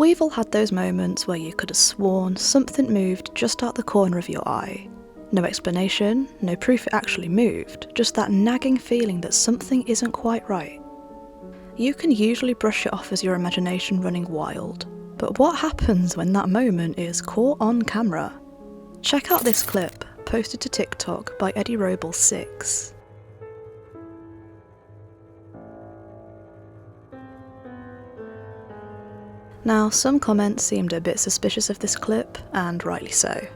We've all had those moments where you could have sworn something moved just out the corner of your eye. No explanation, no proof it actually moved, just that nagging feeling that something isn't quite right. You can usually brush it off as your imagination running wild, but what happens when that moment is caught on camera? Check out this clip, posted to TikTok by Eddie Roble 6. Now, some comments seemed a bit suspicious of this clip, and rightly so.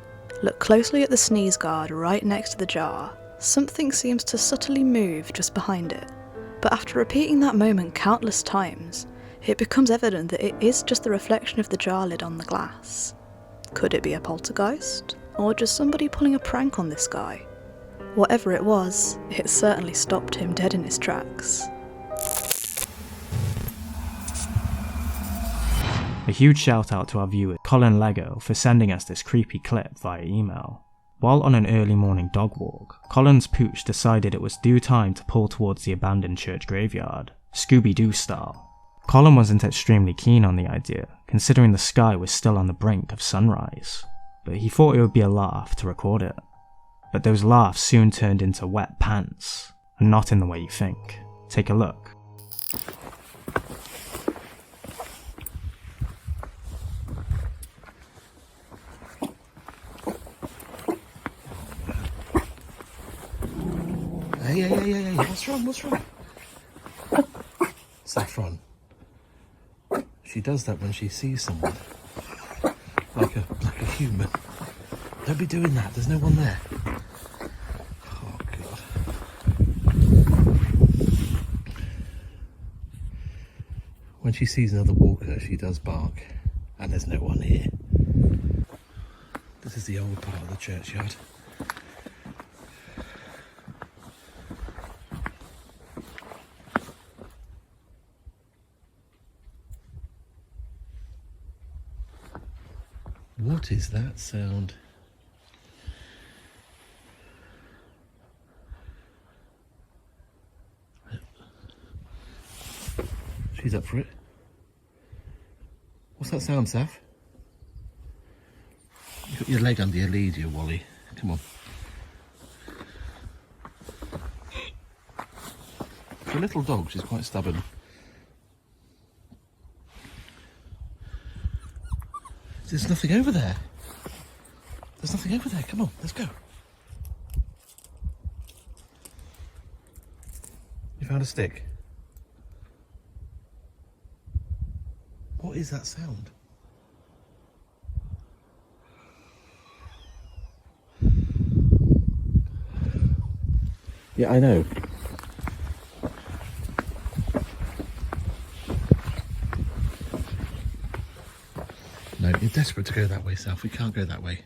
Look closely at the sneeze guard right next to the jar. Something seems to subtly move just behind it. But after repeating that moment countless times, it becomes evident that it is just the reflection of the jar lid on the glass. Could it be a poltergeist? Or just somebody pulling a prank on this guy? Whatever it was, it certainly stopped him dead in his tracks. A huge shout out to our viewer Colin Lego for sending us this creepy clip via email. While on an early morning dog walk, Colin's pooch decided it was due time to pull towards the abandoned church graveyard, Scooby-Doo style. Colin wasn't extremely keen on the idea, considering the sky was still on the brink of sunrise, but he thought it would be a laugh to record it. But those laughs soon turned into wet pants, and not in the way you think. Take a look. Hey, what's wrong? Saffron. She does that when she sees someone. Like a human. Don't be doing that, there's no one there. Oh, God. When she sees another walker, she does bark. And there's no one here. This is the old part of the churchyard. What is that sound? She's up for it. What's that sound, Saf? You got your leg under your lead, you Wally. Come on. For a little dog, she's quite stubborn. There's nothing over there. Come on, let's go. You found a stick? What is that sound? Yeah, I know. No, you're desperate to go that way, Saf. We can't go that way.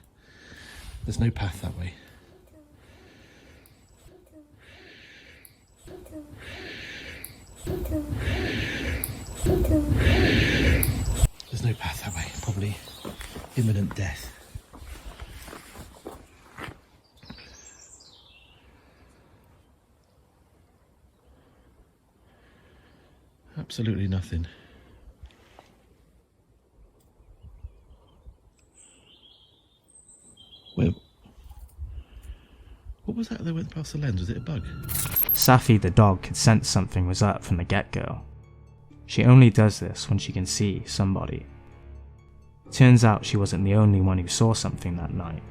There's no path that way. There's no path that way. Probably imminent death. Absolutely nothing. Wait, what was that that went past the lens? Was it a bug? Safi the dog could sense something was up from the get-go. She only does this when she can see somebody. Turns out she wasn't the only one who saw something that night.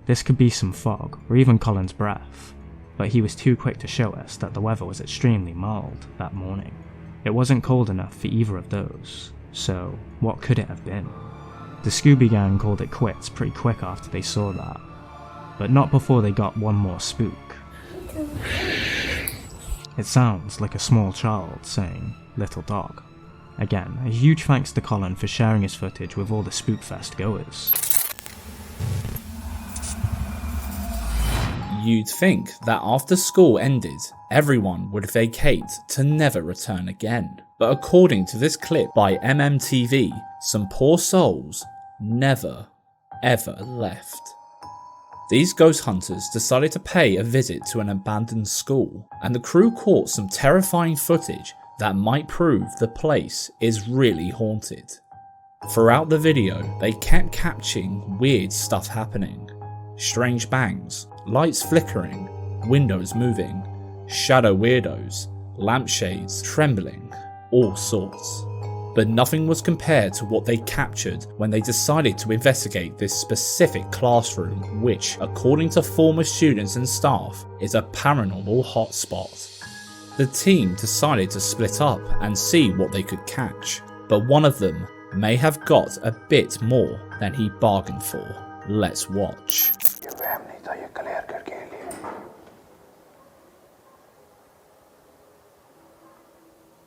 This could be some fog, or even Colin's breath, but he was too quick to show us that the weather was extremely mild that morning. It wasn't cold enough for either of those, so what could it have been? The Scooby Gang called it quits pretty quick after they saw that, but not before they got one more spook. It sounds like a small child saying, "Little dog." Again, a huge thanks to Colin for sharing his footage with all the Spookfest goers. You'd think that after school ended, everyone would vacate to never return again. But according to this clip by MMTV, some poor souls never, ever left. These ghost hunters decided to pay a visit to an abandoned school, and the crew caught some terrifying footage that might prove the place is really haunted. Throughout the video, they kept catching weird stuff happening. Strange bangs, lights flickering, windows moving, shadow weirdos, lampshades trembling, all sorts. But nothing was compared to what they captured when they decided to investigate this specific classroom, which, according to former students and staff, is a paranormal hotspot. The team decided to split up and see what they could catch, but one of them may have got a bit more than he bargained for. Let's watch.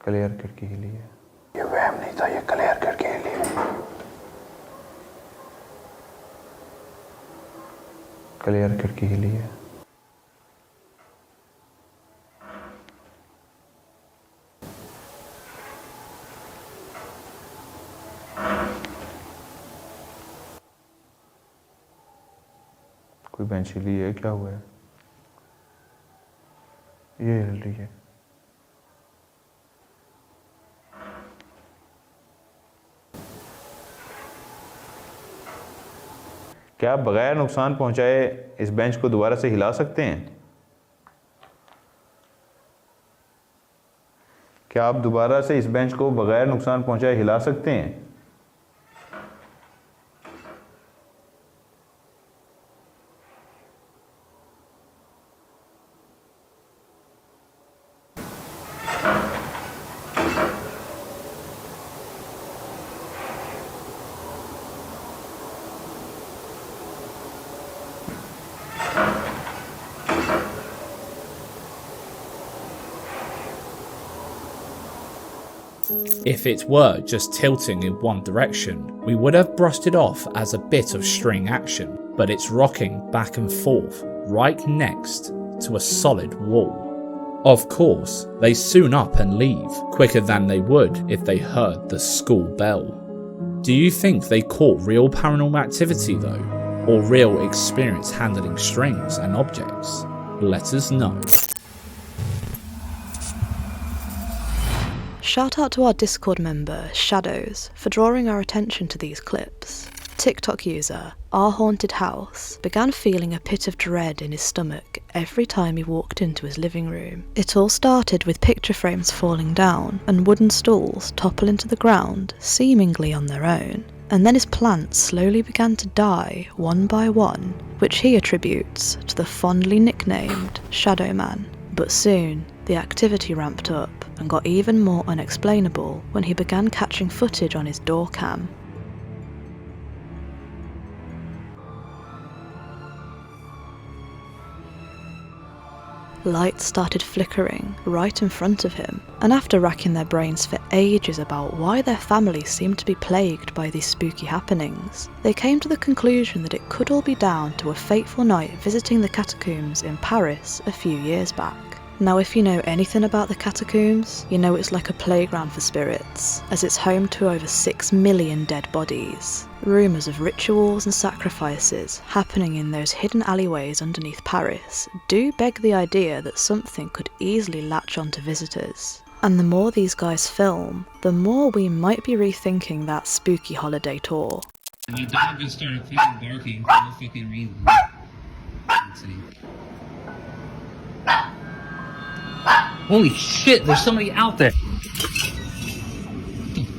Clear खिड़की हिली है, ये वहम नहीं था, ये clear खिड़की हिली है, क्लियर खिड़की हिली है। कोई बेंच हिली है, क्या हुआ है? ये हिल रही है। क्या आप बगैर नुकसान पहुंचाए इस बेंच को दोबारा से हिला सकते हैं? क्या आप दोबारा से इस बेंच को बगैर नुकसान पहुंचाए हिला सकते हैं? If it were just tilting in one direction, we would have brushed it off as a bit of string action, but it's rocking back and forth right next to a solid wall. Of course, they soon up and leave, quicker than they would if they heard the school bell. Do you think they caught real paranormal activity though, or real experience handling strings and objects? Let us know. Shout out to our Discord member, Shadows, for drawing our attention to these clips. TikTok user, Our Haunted House, began feeling a pit of dread in his stomach every time he walked into his living room. It all started with picture frames falling down and wooden stools topple into the ground, seemingly on their own. And then his plants slowly began to die one by one, which he attributes to the fondly nicknamed Shadow Man. But soon, the activity ramped up and got even more unexplainable when he began catching footage on his door cam. Lights started flickering right in front of him, and after racking their brains for ages about why their family seemed to be plagued by these spooky happenings, they came to the conclusion that it could all be down to a fateful night visiting the catacombs in Paris a few years back. Now, if you know anything about the catacombs, you know it's like a playground for spirits, as it's home to over 6 million dead bodies. Rumours of rituals and sacrifices happening in those hidden alleyways underneath Paris do beg the idea that something could easily latch onto visitors. And the more these guys film, the more we might be rethinking that spooky holiday tour. My dog just started fucking barking for no fucking reason. Insane. Holy shit, there's somebody out there! What the fuck?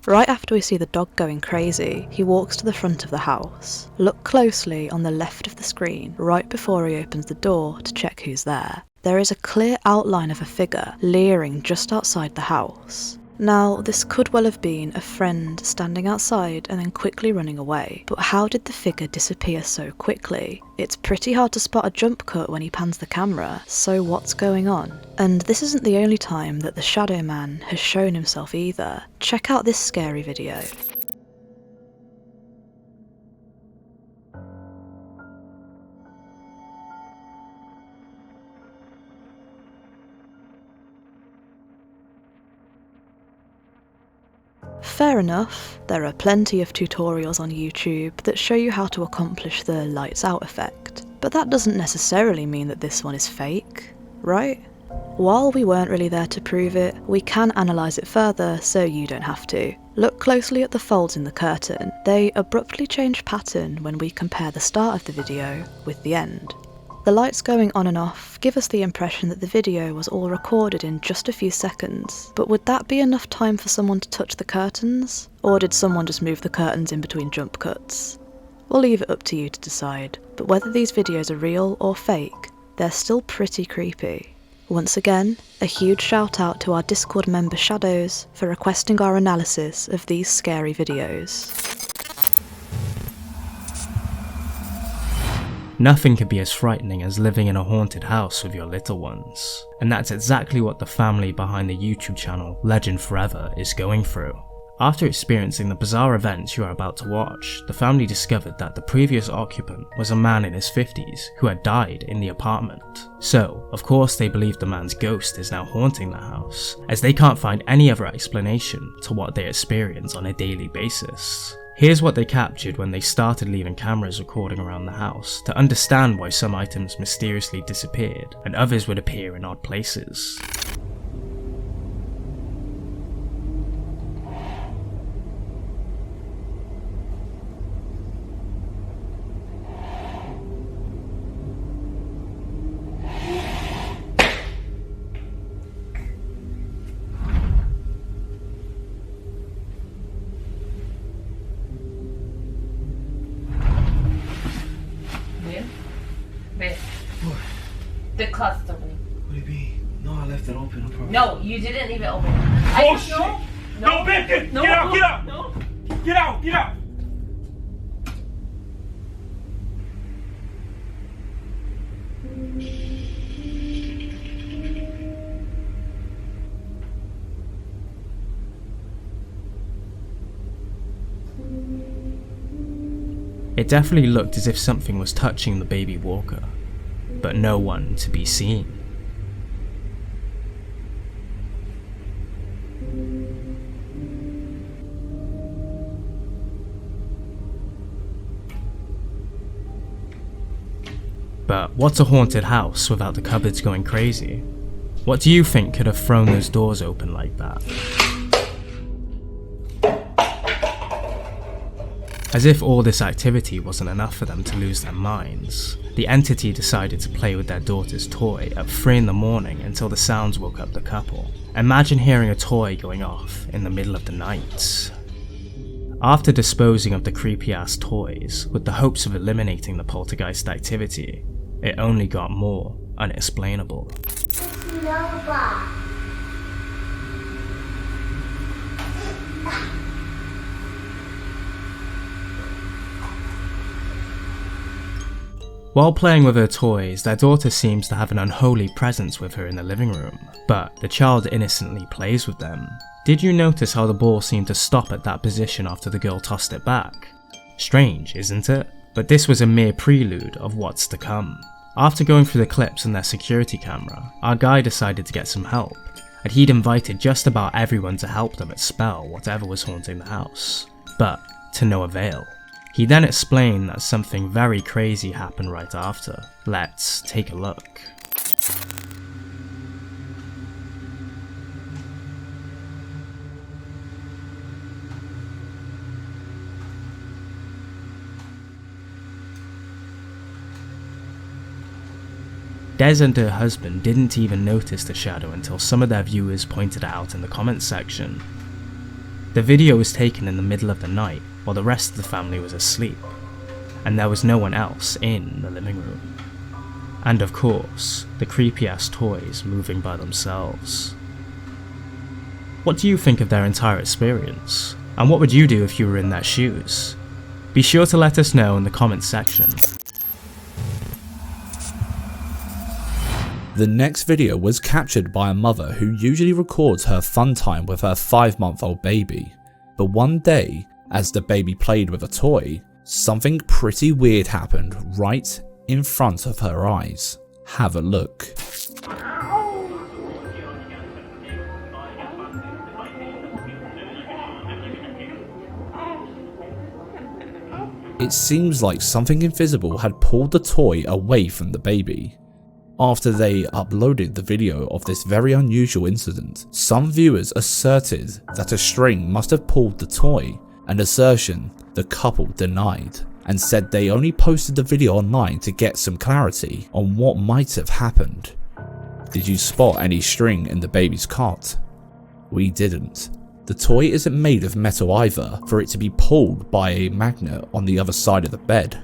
Right after we see the dog going crazy, he walks to the front of the house. Look closely on the left of the screen, right before he opens the door to check who's there. There is a clear outline of a figure leering just outside the house. Now, this could well have been a friend standing outside and then quickly running away, but how did the figure disappear so quickly? It's pretty hard to spot a jump cut when he pans the camera, so what's going on? And this isn't the only time that the Shadow Man has shown himself either. Check out this scary video. Fair enough, there are plenty of tutorials on YouTube that show you how to accomplish the lights out effect, but that doesn't necessarily mean that this one is fake. right? While we weren't really there to prove it, we can analyse it further so you don't have to. Look closely at the folds in the curtain. They abruptly change pattern when we compare the start of the video with the end. The lights going on and off give us the impression that the video was all recorded in just a few seconds, but would that be enough time for someone to touch the curtains? Or did someone just move the curtains in between jump cuts? We'll leave it up to you to decide, but whether these videos are real or fake, they're still pretty creepy. Once again, a huge shout out to our Discord member Shadows for requesting our analysis of these scary videos. Nothing could be as frightening as living in a haunted house with your little ones, and that's exactly what the family behind the YouTube channel Legend Forever is going through. After experiencing the bizarre events you are about to watch, the family discovered that the previous occupant was a man in his 50s who had died in the apartment. So, of course they believe the man's ghost is now haunting the house, as they can't find any other explanation to what they experience on a daily basis. Here's what they captured when they started leaving cameras recording around the house to understand why some items mysteriously disappeared and others would appear in odd places. The custody. What do you mean? No, I left it open. No, you didn't leave it open. Oh shit! No, Bacon! No, Get out! Get out! No. Get out! Get out! It definitely looked as if something was touching the baby walker, but no one to be seen. But what's a haunted house without the cupboards going crazy? What do you think could have thrown those doors open like that? As if all this activity wasn't enough for them to lose their minds, the entity decided to play with their daughter's toy at 3 in the morning until the sounds woke up the couple. Imagine hearing a toy going off in the middle of the night. After disposing of the creepy ass toys with the hopes of eliminating the poltergeist activity, it only got more unexplainable. While playing with her toys, their daughter seems to have an unholy presence with her in the living room, but the child innocently plays with them. Did you notice how the ball seemed to stop at that position after the girl tossed it back? Strange, isn't it? But this was a mere prelude of what's to come. After going through the clips on their security camera, our guy decided to get some help, and he'd invited just about everyone to help them expel whatever was haunting the house, but to no avail. He then explained that something very crazy happened right after. Let's take a look. Des and her husband didn't even notice the shadow until some of their viewers pointed it out in the comments section. The video was taken in the middle of the night while the rest of the family was asleep, and there was no one else in the living room. And of course, the creepy ass toys moving by themselves. What do you think of their entire experience? And what would you do if you were in their shoes? Be sure to let us know in the comments section. The next video was captured by a mother who usually records her fun time with her 5-month-old baby. But one day, as the baby played with a toy, something pretty weird happened right in front of her eyes. Have a look. It seems like something invisible had pulled the toy away from the baby. After they uploaded the video of this very unusual incident, some viewers asserted that a string must have pulled the toy, an assertion the couple denied, and said they only posted the video online to get some clarity on what might have happened. Did you spot any string in the baby's cot? We didn't. The toy isn't made of metal either for it to be pulled by a magnet on the other side of the bed.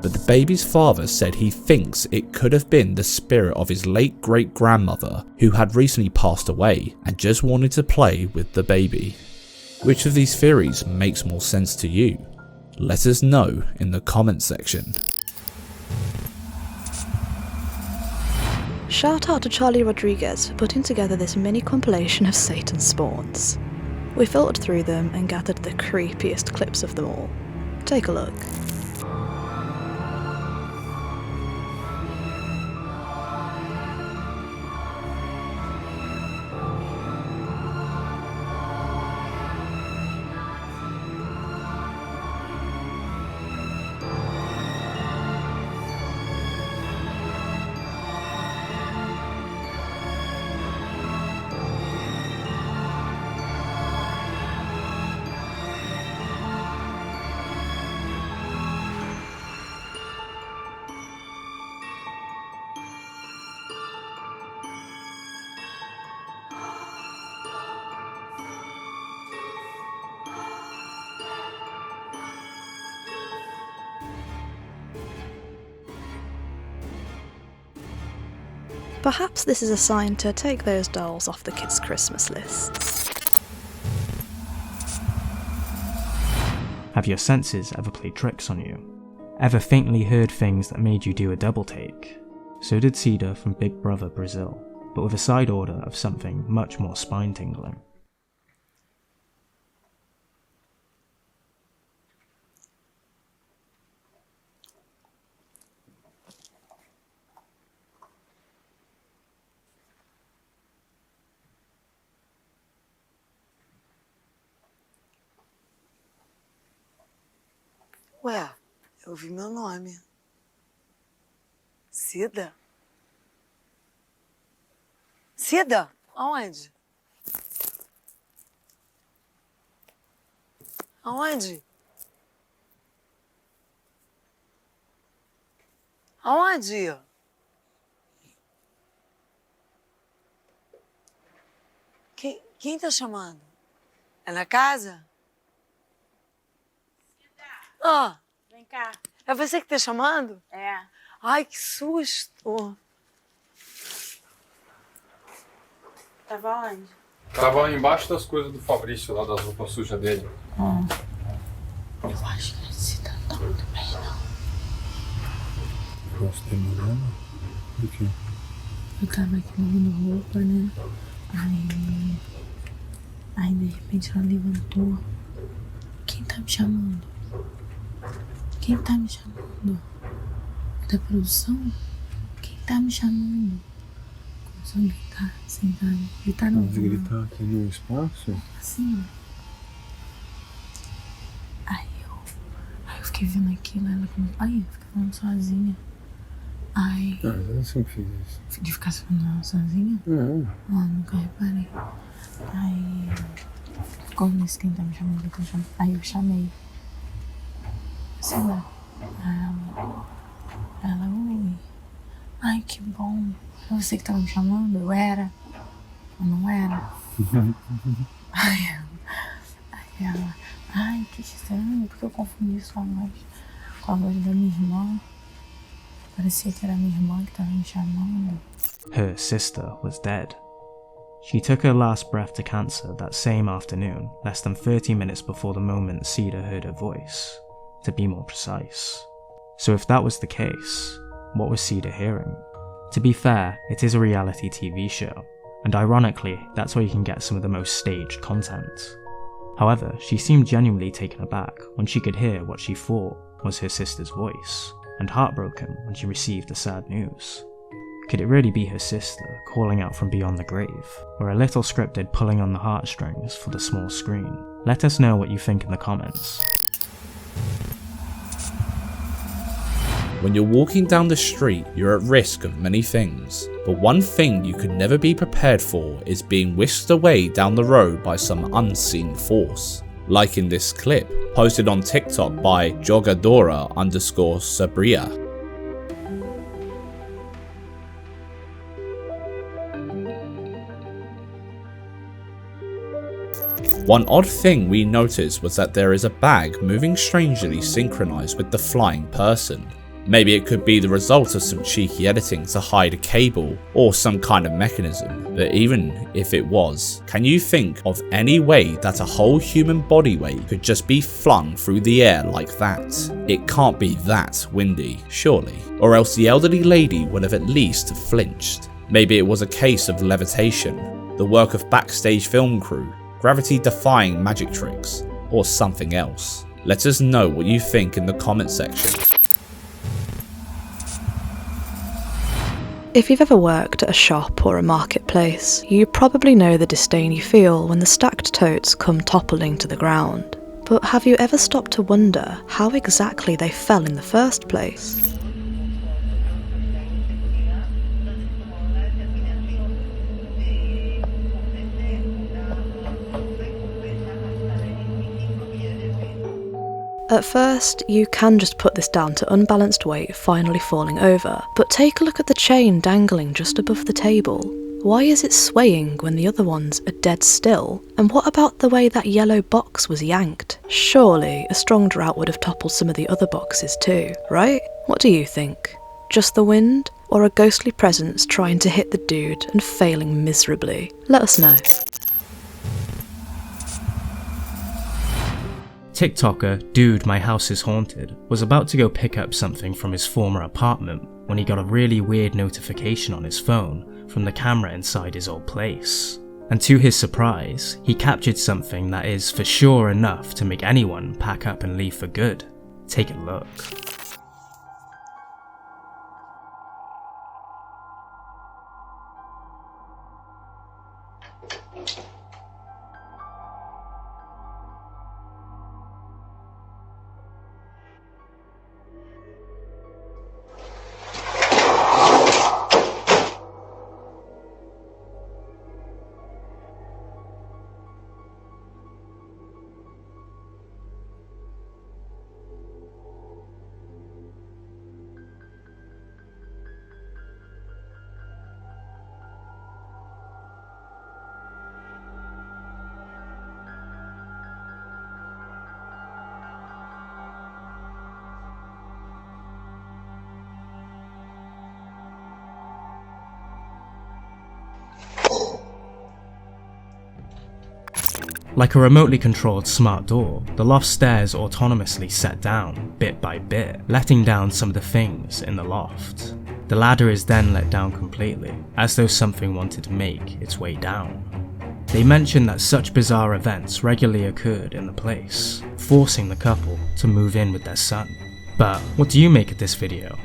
But the baby's father said he thinks it could have been the spirit of his late great-grandmother who had recently passed away and just wanted to play with the baby. Which of these theories makes more sense to you? Let us know in the comment section. Shout out to Charlie Rodriguez for putting together this mini compilation of Satan's spawns. We filtered through them and gathered the creepiest clips of them all. Take a look. Perhaps this is a sign to take those dolls off the kids' Christmas lists. Have your senses ever played tricks on you? Ever faintly heard things that made you do a double take? So did Cedar from Big Brother Brazil, but with a side order of something much more spine-tingling. Ué, eu vi meu nome. Cida? Cida? Aonde? Aonde? Aonde? Quem tá chamando? É na casa? Ah, Vem cá. é você que tá chamando? É. Ai, que susto. Tava onde? Tava embaixo das coisas do Fabrício, lá das roupas sujas dele. Eu acho que não se dá muito bem, não. Posso ter problema? Do quê? Eu tava aqui lavando roupa, né? Aí de repente ela levantou. Quem tá me chamando? Quem tá me chamando? Da produção? Quem tá me chamando? Começou a gritar, sentar, gritar não. Pode gritar aqui no espaço? Assim, ó. Aí eu fiquei vendo aquilo, ela começou. Aí eu fiquei falando sozinha. Aí. Ah, eu sempre fiz isso. De ficar falando sozinha? Não. Ah, nunca reparei. Aí. Como disse quem tá me chamando, quem tá me chamando. Aí eu chamei. Sei lá. Ela, oi. Ai, que bom. É você que tava me chamando? Eu era? Eu não era? Aí ela, ai, que estranho, porque eu confundi sua voz com a voz da minha irmã. Parecia que era minha irmã que tava me chamando. Her sister was dead. She took her last breath to cancer that same afternoon, less than 30 minutes before the moment Cedar heard her voice, to be more precise. So if that was the case, what was Cedar hearing? To be fair, it is a reality TV show, and ironically, that's where you can get some of the most staged content. However, she seemed genuinely taken aback when she could hear what she thought was her sister's voice, and heartbroken when she received the sad news. Could it really be her sister calling out from beyond the grave, or a little scripted pulling on the heartstrings for the small screen? Let us know what you think in the comments. When you're walking down the street, you're at risk of many things, but one thing you could never be prepared for is being whisked away down the road by some unseen force. Like in this clip, posted on TikTok by jogadora_sabria. One odd thing we noticed was that there is a bag moving strangely synchronized with the flying person. Maybe it could be the result of some cheeky editing to hide a cable or some kind of mechanism, but even if it was, can you think of any way that a whole human body weight could just be flung through the air like that? It can't be that windy, surely, or else the elderly lady would have at least flinched. Maybe it was a case of levitation, the work of backstage film crew, gravity-defying magic tricks, or something else. Let us know what you think in the comment section. If you've ever worked at a shop or a marketplace, you probably know the disdain you feel when the stacked totes come toppling to the ground. But have you ever stopped to wonder how exactly they fell in the first place? At first, you can just put this down to unbalanced weight finally falling over, but take a look at the chain dangling just above the table. Why is it swaying when the other ones are dead still? And what about the way that yellow box was yanked? Surely a strong drought would have toppled some of the other boxes too, right? What do you think? Just the wind? Or a ghostly presence trying to hit the dude and failing miserably? Let us know. TikToker Dude My House Is Haunted was about to go pick up something from his former apartment when he got a really weird notification on his phone from the camera inside his old place. And to his surprise, he captured something that is for sure enough to make anyone pack up and leave for good. Take a look. Like a remotely controlled smart door, the loft stairs autonomously set down, bit by bit, letting down some of the things in the loft. The ladder is then let down completely, as though something wanted to make its way down. They mention that such bizarre events regularly occurred in the place, forcing the couple to move in with their son. But what do you make of this video?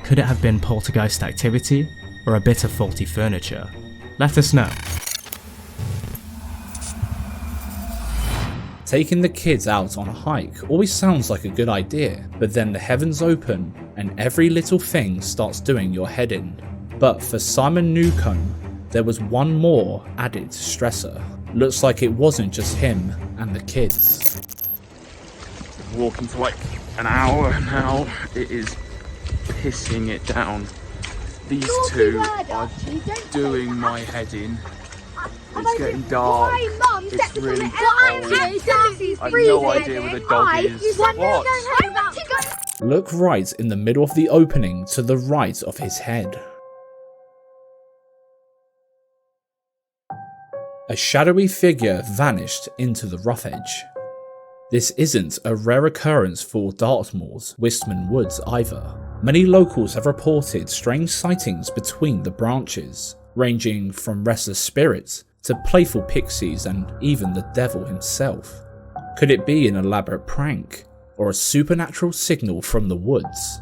Could it have been poltergeist activity, or a bit of faulty furniture? Let us know. Taking the kids out on a hike always sounds like a good idea, but then the heavens open and every little thing starts doing your head in. But for Simon Newcomb, there was one more added stressor. Looks like it wasn't just him and the kids. Walking for like an hour now, it is pissing it down. These two are doing my head in. It's getting dark. It's really cold. I have no idea where the dog is. What? Look right in the middle of the opening to the right of his head. A shadowy figure vanished into the rough edge. This isn't a rare occurrence for Dartmoor's Wistman Woods either. Many locals have reported strange sightings between the branches, ranging from restless spirits to playful pixies and even the devil himself. Could it be an elaborate prank, or a supernatural signal from the woods?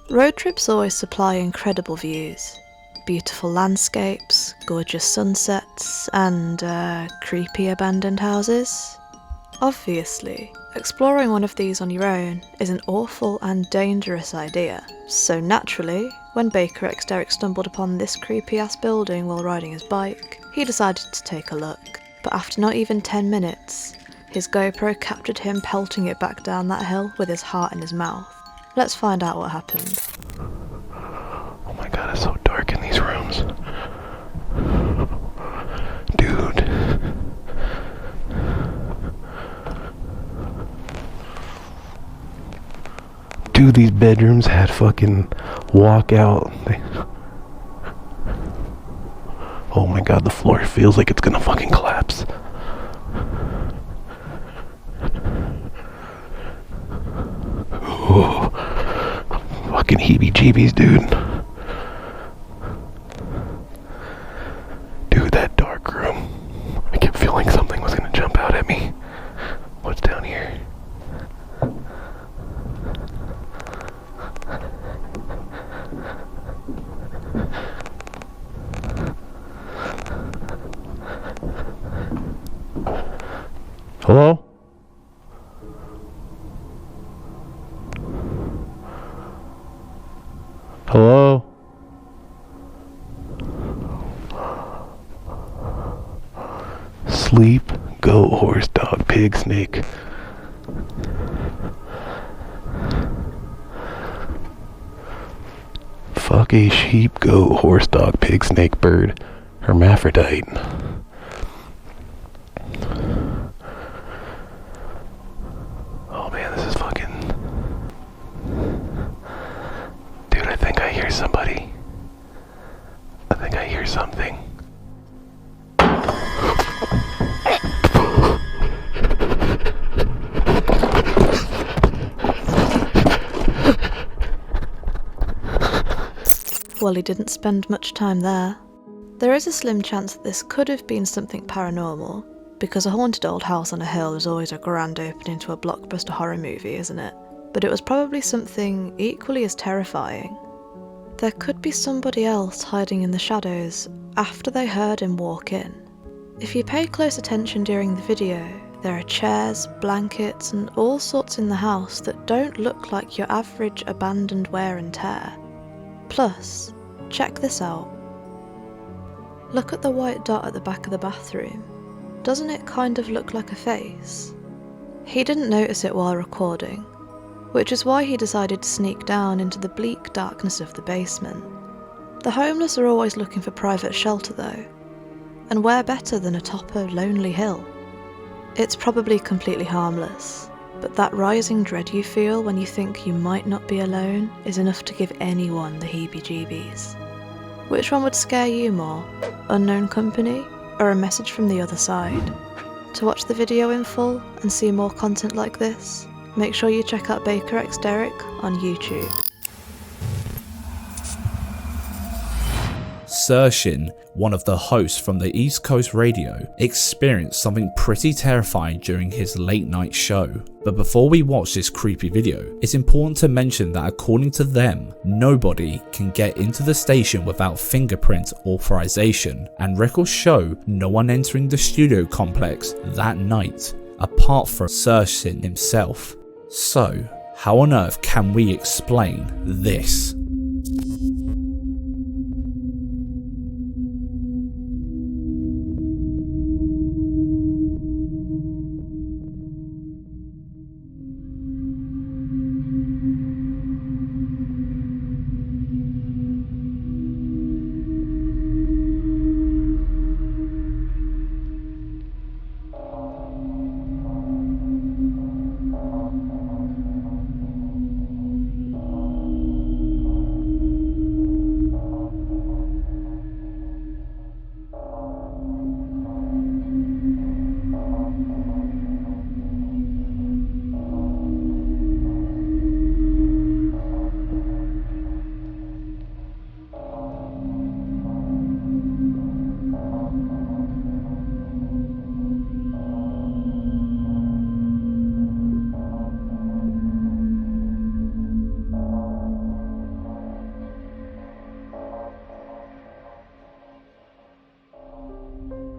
Road trips always supply incredible views. Beautiful landscapes, gorgeous sunsets, and creepy abandoned houses. Obviously, exploring one of these on your own is an awful and dangerous idea, so naturally, when Baker X Derek stumbled upon this creepy ass building while riding his bike, he decided to take a look. But after not even 10 minutes, his GoPro captured him pelting it back down that hill with his heart in his mouth. Let's find out what happened. Oh my god, it's so dark in these rooms. Dude. Dude, these bedrooms had fucking walkout. Oh my god, the floor feels like it's gonna fucking collapse. Oh, fucking heebie-jeebies, dude. Dude, that dark room. I kept feeling something was gonna jump out at me. What's down here? Hello? Hello? Sleep, goat, horse, dog, pig, snake. Fuck a sheep, goat, horse, dog, pig, snake, bird, hermaphrodite. Oh man, this is fucking... Dude, I think I hear somebody. I think I hear something. Well, he didn't spend much time there. There is a slim chance that this could have been something paranormal, because a haunted old house on a hill is always a grand opening to a blockbuster horror movie, isn't it? But it was probably something equally as terrifying. There could be somebody else hiding in the shadows after they heard him walk in. If you pay close attention during the video, there are chairs, blankets, and all sorts in the house that don't look like your average abandoned wear and tear. Plus, check this out. Look at the white dot at the back of the bathroom. Doesn't it kind of look like a face? He didn't notice it while recording, which is why he decided to sneak down into the bleak darkness of the basement. The homeless are always looking for private shelter though, and where better than atop a lonely hill? It's probably completely harmless, but that rising dread you feel when you think you might not be alone is enough to give anyone the heebie-jeebies. Which one would scare you more? Unknown company, or a message from the other side? To watch the video in full and see more content like this, make sure you check out Baker X Derek on YouTube. Sershin, one of the hosts from the East Coast Radio, experienced something pretty terrifying during his late night show. But before we watch this creepy video, it's important to mention that according to them, nobody can get into the station without fingerprint authorization, and records show no one entering the studio complex that night, apart from Sershin himself. So, how on earth can we explain this?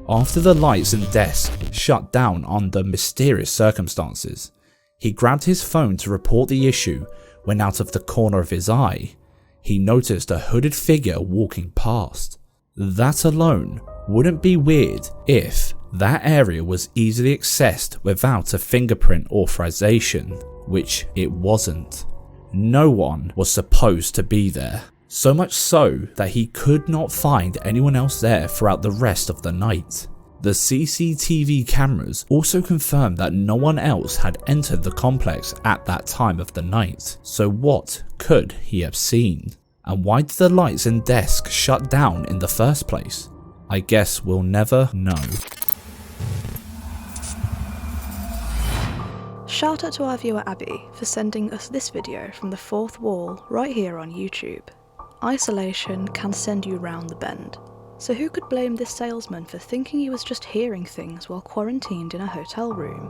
After the lights and desk shut down under mysterious circumstances, he grabbed his phone to report the issue when out of the corner of his eye, he noticed a hooded figure walking past. That alone wouldn't be weird if that area was easily accessed without a fingerprint authorization, which it wasn't. No one was supposed to be there, so much so that he could not find anyone else there throughout the rest of the night. The CCTV cameras also confirmed that no one else had entered the complex at that time of the night, so what could he have seen? And why did the lights and desk shut down in the first place? I guess we'll never know. Shout out to our viewer Abby for sending us this video from the fourth wall right here on YouTube. Isolation can send you round the bend. So who could blame this salesman for thinking he was just hearing things while quarantined in a hotel room?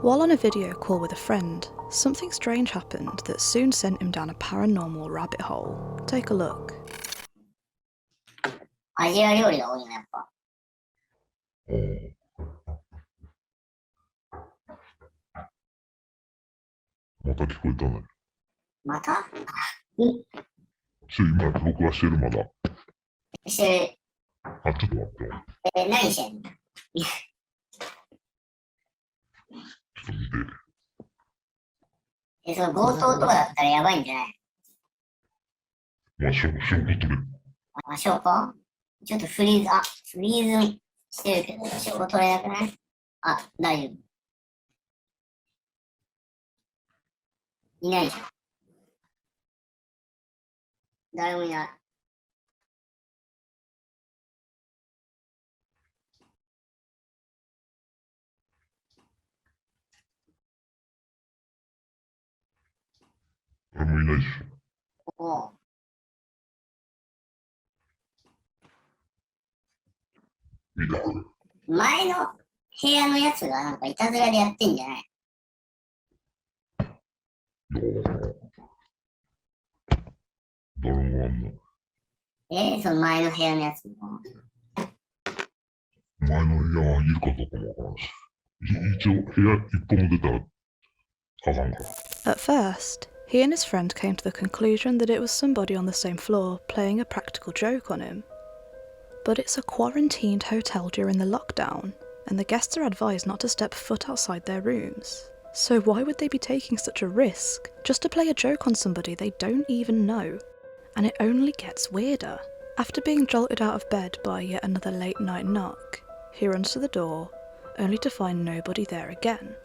While on a video call with a friend, something strange happened that soon sent him down a paranormal rabbit hole. Take a look. アジア料理が多いね、やっぱ。また聞こえたね。また？今録画してるまだ。してる。あ、ちょっと待って。何してんの？ちょっと見て。その強盗とかだったらやばいんじゃない？まあ、証拠取れる。あ、証拠？ちょっとフリーズしてるけど、証拠取れなくない？あ、大丈夫。いないじゃん。誰もいない。誰もいないし。おう。見たこれ。前の部屋のやつがなんかいたずらでやってんじゃない？誰もあんの？その前の部屋のやつも。前の部屋はいるかどうかもわからんし。一応部屋一歩も出たらあかんから。At first, he and his friend came to the conclusion that it was somebody on the same floor playing a practical joke on him. But it's a quarantined hotel during the lockdown, and the guests are advised not to step foot outside their rooms. So why would they be taking such a risk just to play a joke on somebody they don't even know? And it only gets weirder. After being jolted out of bed by yet another late night knock, he runs to the door, only to find nobody there again.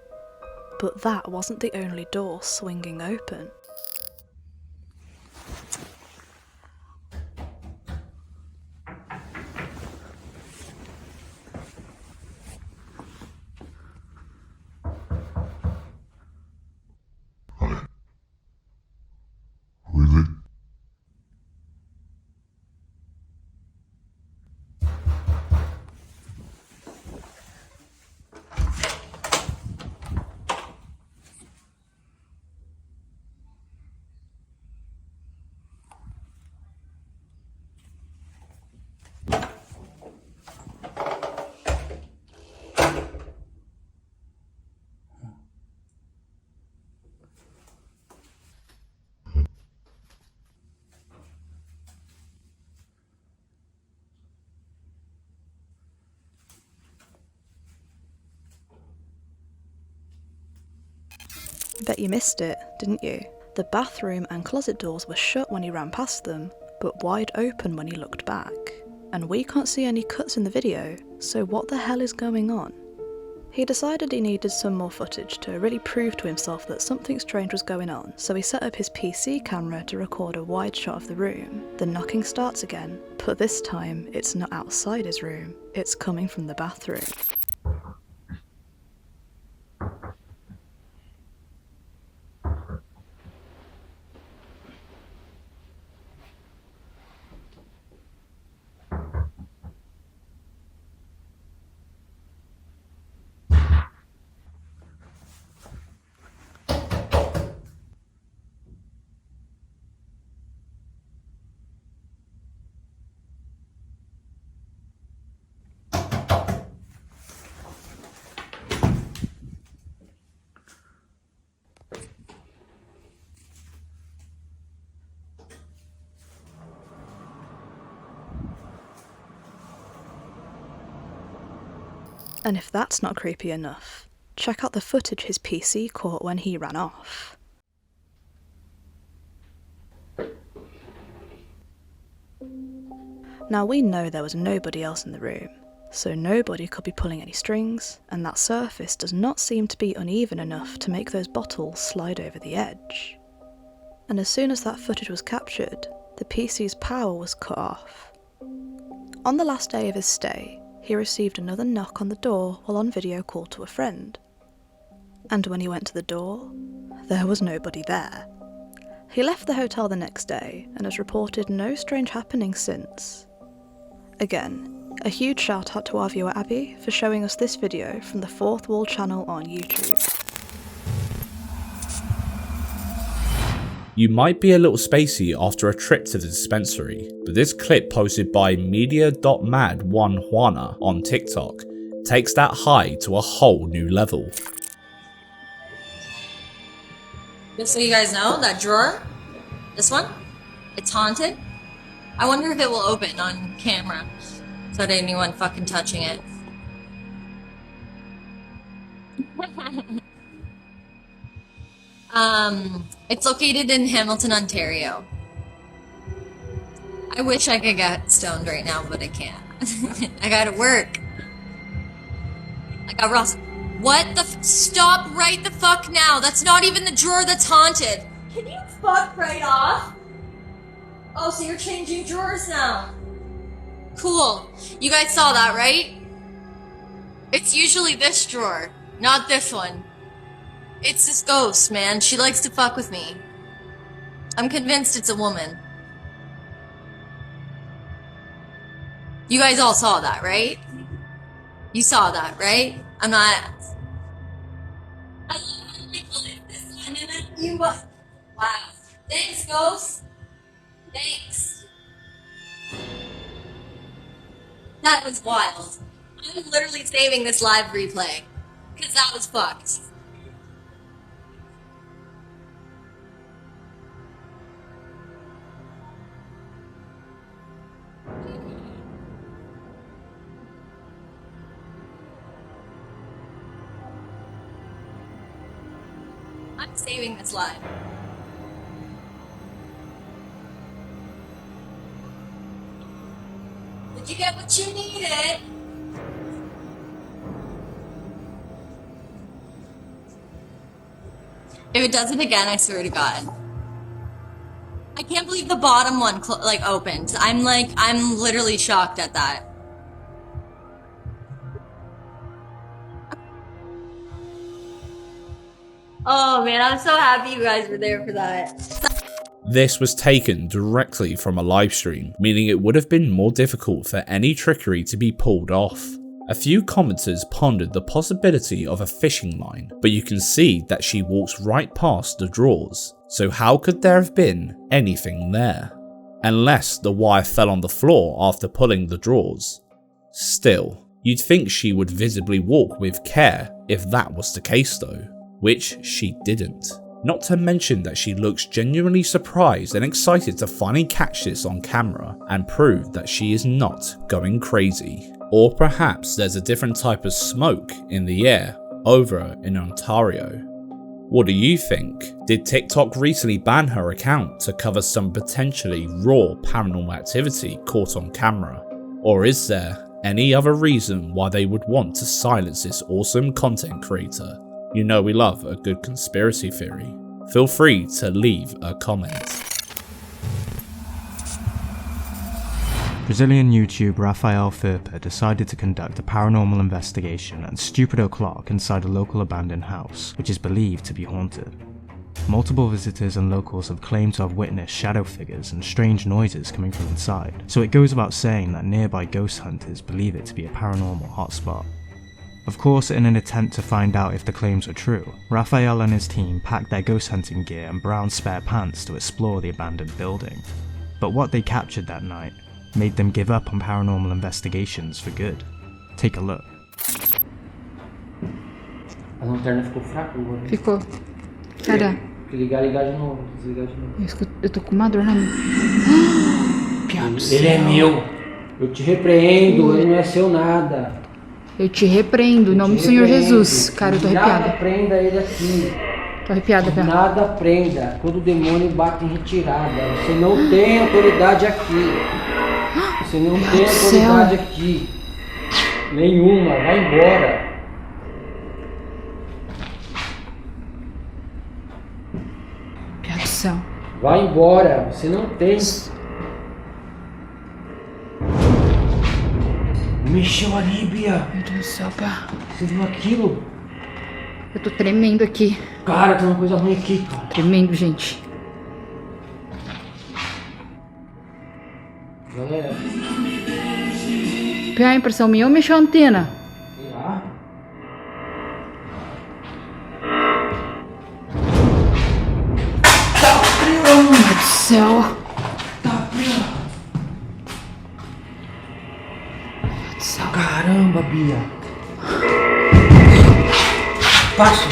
But that wasn't the only door swinging open. Bet you missed it, didn't you? The bathroom and closet doors were shut when he ran past them, but wide open when he looked back. And we can't see any cuts in the video, so what the hell is going on? He decided he needed some more footage to really prove to himself that something strange was going on, so he set up his PC camera to record a wide shot of the room. The knocking starts again, but this time it's not outside his room, it's coming from the bathroom. And if that's not creepy enough, check out the footage his PC caught when he ran off. Now we know there was nobody else in the room, so nobody could be pulling any strings, and that surface does not seem to be uneven enough to make those bottles slide over the edge. And as soon as that footage was captured, the PC's power was cut off. On the last day of his stay, he received another knock on the door while on video call to a friend. And when he went to the door, there was nobody there. He left the hotel the next day and has reported no strange happenings since. Again, a huge shout out to our viewer Abby for showing us this video from the Fourth Wall channel on YouTube. You might be a little spacey after a trip to the dispensary, but this clip posted by media.mad1juana on TikTok takes that high to a whole new level. Just so you guys know, that drawer, this one, it's haunted. I wonder if it will open on camera without anyone fucking touching it. It's located in Hamilton, Ontario. I wish I could get stoned right now, but I can't. I gotta work. I got Ross. What the stop right the fuck now. That's not even the drawer that's haunted. Can you fuck right off? Oh, so you're changing drawers now. Cool. You guys saw that, right? It's usually this drawer, not this one. It's this ghost, man. She likes to fuck with me. I'm convinced it's a woman. You guys all saw that, right? You saw that, right? I'm not... You wow. Thanks, ghost. Thanks. That was wild. I'm literally saving this live replay. Because that was fucked. I'm saving this live. Did you get what you needed? If it does it again, I swear to God. I can't believe the bottom one opened. I'm literally shocked at that. Oh man, I'm so happy you guys were there for that. This was taken directly from a livestream, meaning it would have been more difficult for any trickery to be pulled off. A few commenters pondered the possibility of a fishing line, but you can see that she walks right past the drawers, so how could there have been anything there? Unless the wire fell on the floor after pulling the drawers. Still, you'd think she would visibly walk with care if that was the case though. Which she didn't. Not to mention that she looks genuinely surprised and excited to finally catch this on camera and prove that she is not going crazy. Or perhaps there's a different type of smoke in the air over in Ontario. What do you think? Did TikTok recently ban her account to cover some potentially raw paranormal activity caught on camera? Or is there any other reason why they would want to silence this awesome content creator? You know we love a good conspiracy theory. Feel free to leave a comment. Brazilian YouTube Rafael Ferpa decided to conduct a paranormal investigation at Stupid O'Clock inside a local abandoned house, which is believed to be haunted. Multiple visitors and locals have claimed to have witnessed shadow figures and strange noises coming from inside, so it goes without saying that nearby ghost hunters believe it to be a paranormal hotspot. Of course, in an attempt to find out if the claims were true, Raphael and his team packed their ghost hunting gear and brown spare pants to explore the abandoned building. But what they captured that night made them give up on paranormal investigations for good. Take a look. A lanterna ficou fraca agora. Ficou. Cara. Ligar de novo, desligar de novo. Eu tô com uma dor na mão. Ele é meu. Eu te repreendo, ele não é seu nada. Eu te repreendo, em nome do Senhor Jesus. Cara, eu tô arrepiada. Nada prenda ele aqui. Tô arrepiada, Pia. Nada prenda. Quando o demônio bate em retirada. Você não tem autoridade aqui. Você não tem autoridade aqui. Nenhuma. Vai embora. Pia do céu. Vai embora. Você não tem. Mexeu ali, Bia. Meu Deus do céu, Pia. Você viu aquilo? Eu tô tremendo aqui. Cara, tem uma coisa ruim aqui, cara. Tremendo, gente. Galera. Pia, impressão minha ou mexeu a antena? Sei lá. Tá frio! Meu Deus do céu. Tá frio! Caramba, Bia. Passo.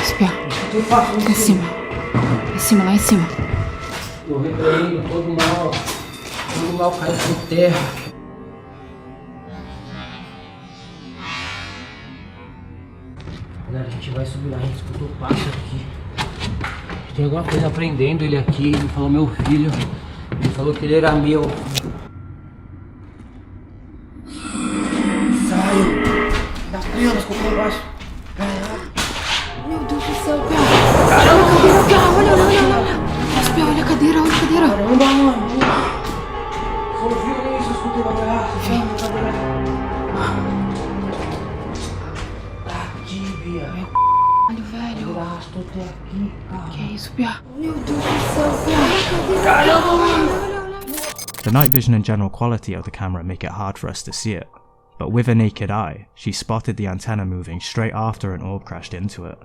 Espia. Eu passo em cima. Em cima, lá em cima. Eu repreendo todo mal. Todo mal caiu por terra. Galera, a gente vai subir lá, a gente escutou o passo aqui. Tem alguma coisa prendendo ele aqui. Ele falou meu filho. Ele falou que ele era meu. Saiu. Dá frio, nós escutou embaixo. Meu Deus do céu, Pia. Caramba, Pia, olha, olha, olha, olha. Nossa, Pia, olha a cadeira, olha a cadeira. Caramba, mano. Você ouviu isso? Eu escutei uma garrafa. Tá aqui, Bia. Olha, velho. Ele arrastou até aqui, cara. Que é isso, Pia? Meu Deus do céu, Pia. Caramba, mano. The night vision and general quality of the camera make it hard for us to see it, but with a naked eye, she spotted the antenna moving straight after an orb crashed into it.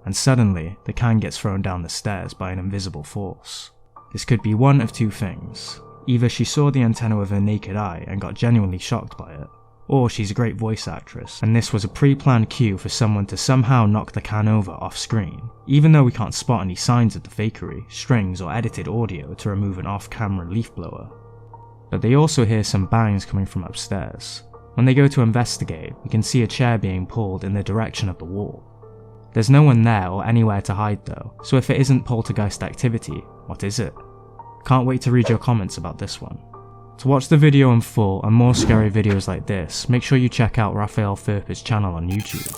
And suddenly, the can gets thrown down the stairs by an invisible force. This could be one of two things. Either she saw the antenna with her naked eye and got genuinely shocked by it, or she's a great voice actress, and this was a pre-planned cue for someone to somehow knock the can over off screen, even though we can't spot any signs of the fakery, strings or edited audio to remove an off-camera leaf blower. But they also hear some bangs coming from upstairs. When they go to investigate, we can see a chair being pulled in the direction of the wall. There's no one there or anywhere to hide though, so if it isn't poltergeist activity, what is it? Can't wait to read your comments about this one. To watch the video in full and more scary videos like this, make sure you check out Raphael Furper's channel on YouTube.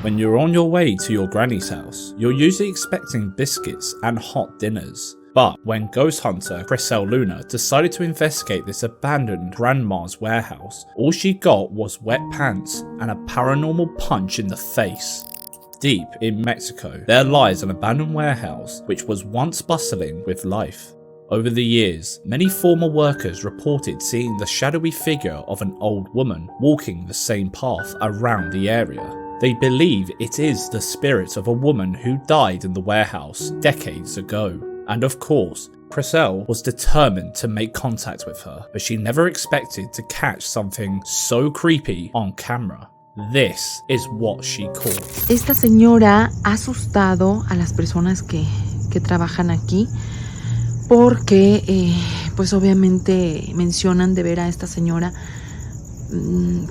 When you're on your way to your granny's house, you're usually expecting biscuits and hot dinners. But when ghost hunter Chriselle Luna decided to investigate this abandoned grandma's warehouse, all she got was wet pants and a paranormal punch in the face. Deep in Mexico, there lies an abandoned warehouse which was once bustling with life. Over the years, many former workers reported seeing the shadowy figure of an old woman walking the same path around the area. They believe it is the spirit of a woman who died in the warehouse decades ago. And of course, Chriselle was determined to make contact with her, but she never expected to catch something so creepy on camera. This is what she caught. Esta señora ha asustado a las personas que trabajan aquí porque pues obviamente mencionan de ver a esta señora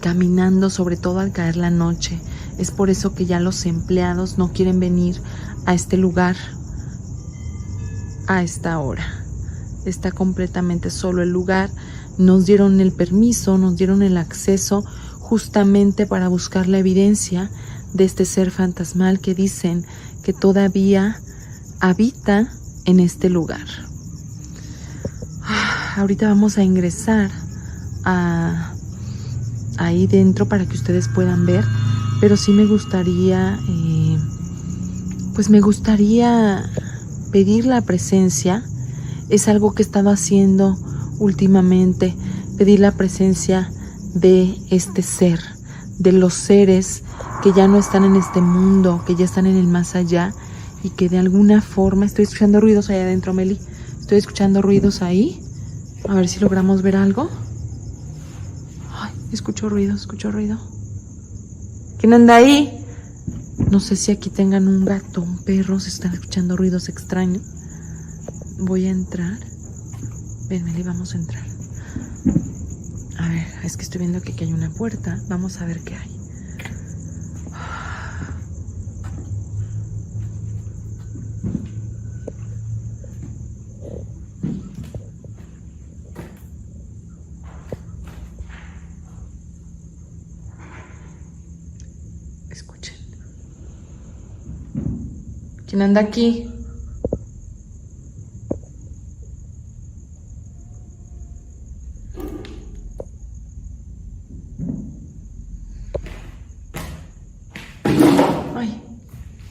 caminando, sobre todo al caer la noche. Es por eso que ya los empleados no quieren venir a este lugar a esta hora. Está completamente solo el lugar. Nos dieron el permiso, nos dieron el acceso justamente para buscar la evidencia de este ser fantasmal que dicen que todavía habita en este lugar. Ahorita vamos a ingresar ahí dentro para que ustedes puedan ver, pero sí me gustaría pedir la presencia. Es algo que he estado haciendo últimamente, pedir la presencia de este ser, de los seres que ya no están en este mundo, que ya están en el más allá y que de alguna forma... Estoy escuchando ruidos ahí adentro, Meli. Estoy escuchando ruidos ahí. A ver si logramos ver algo. Ay, escucho ruido, escucho ruido. ¿Quién anda ahí? No sé si aquí tengan un gato, un perro, se están escuchando ruidos extraños. Voy a entrar. Ven, Meli, vamos a entrar. A ver, es que estoy viendo que aquí hay una puerta. Vamos a ver qué hay. Escuchen. ¿Quién anda aquí? Ay,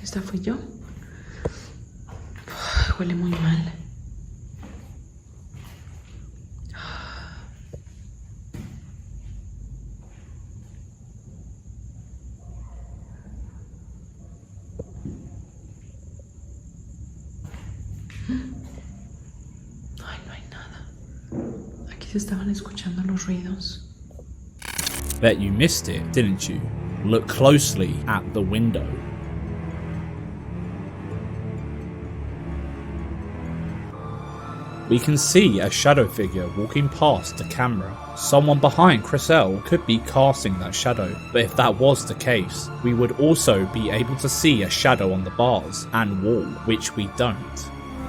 ¿esta fui yo? Huele muy mal. Ay, no hay nada. Aquí se estaban escuchando los ruidos. Bet you missed it, didn't you? Look closely at the window. We can see a shadow figure walking past the camera. Someone behind Chriselle could be casting that shadow, but if that was the case, we would also be able to see a shadow on the bars and wall, which we don't.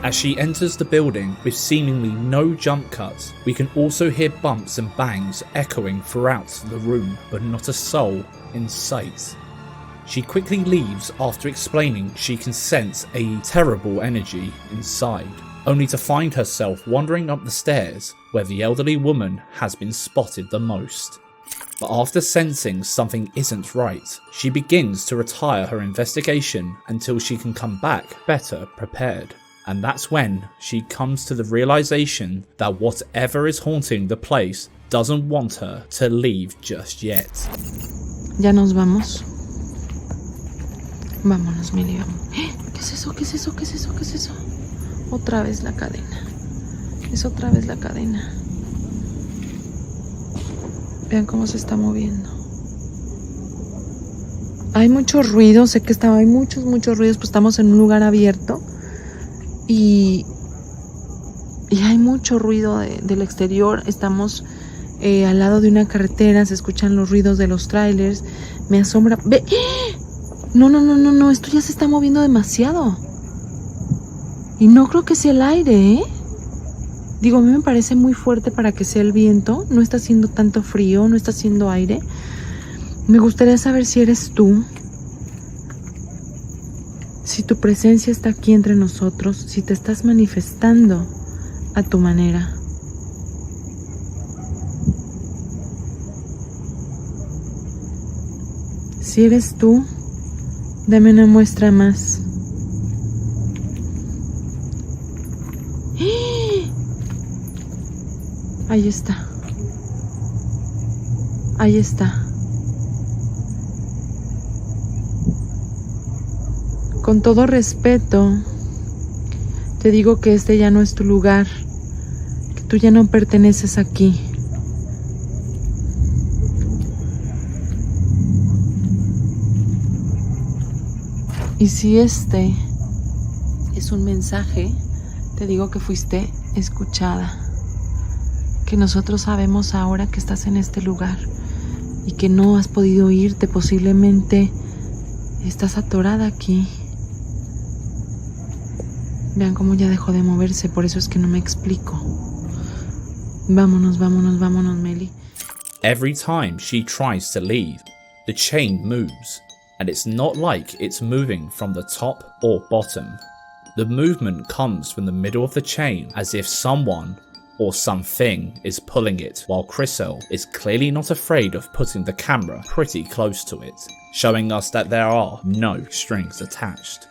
As she enters the building with seemingly no jump cuts, we can also hear bumps and bangs echoing throughout the room, but not a soul in sight. She quickly leaves after explaining she can sense a terrible energy inside, only to find herself wandering up the stairs where the elderly woman has been spotted the most. But after sensing something isn't right, she begins to retire her investigation until she can come back better prepared. And that's when she comes to the realization that whatever is haunting the place doesn't want her to leave just yet. Ya nos vamos. Vámonos, Meli, vamos. ¿Qué es eso? ¿Qué es eso? ¿Qué es eso? ¿Qué es eso? Otra vez la cadena. Es otra vez la cadena. Vean cómo se está moviendo. Hay mucho ruido, sé que hay muchos ruidos, pues estamos en un lugar abierto. Y hay mucho ruido del exterior. Estamos al lado de una carretera, se escuchan los ruidos de los trailers. Me asombra. ¡Ve! No, esto ya se está moviendo demasiado. Y no creo que sea el aire, ¿eh? Digo, a mí me parece muy fuerte para que sea el viento. No está haciendo tanto frío, no está haciendo aire. Me gustaría saber si eres tú. Si tu presencia está aquí entre nosotros, si te estás manifestando a tu manera. Si eres tú, dame una muestra más. Ahí está. Ahí está. Con todo respeto, te digo que este ya no es tu lugar, que tú ya no perteneces aquí. Y si este es un mensaje, te digo que fuiste escuchada, que nosotros sabemos ahora que estás en este lugar y que no has podido irte, posiblemente estás atorada aquí. Vean cómo ya dejó de moverse, por eso es que no me explico. Vámonos, Meli. Every time she tries to leave, the chain moves, and it's not like it's moving from the top or bottom. The movement comes from the middle of the chain, as if someone or something is pulling it, while Chriselle is clearly not afraid of putting the camera pretty close to it, showing us that there are no strings attached.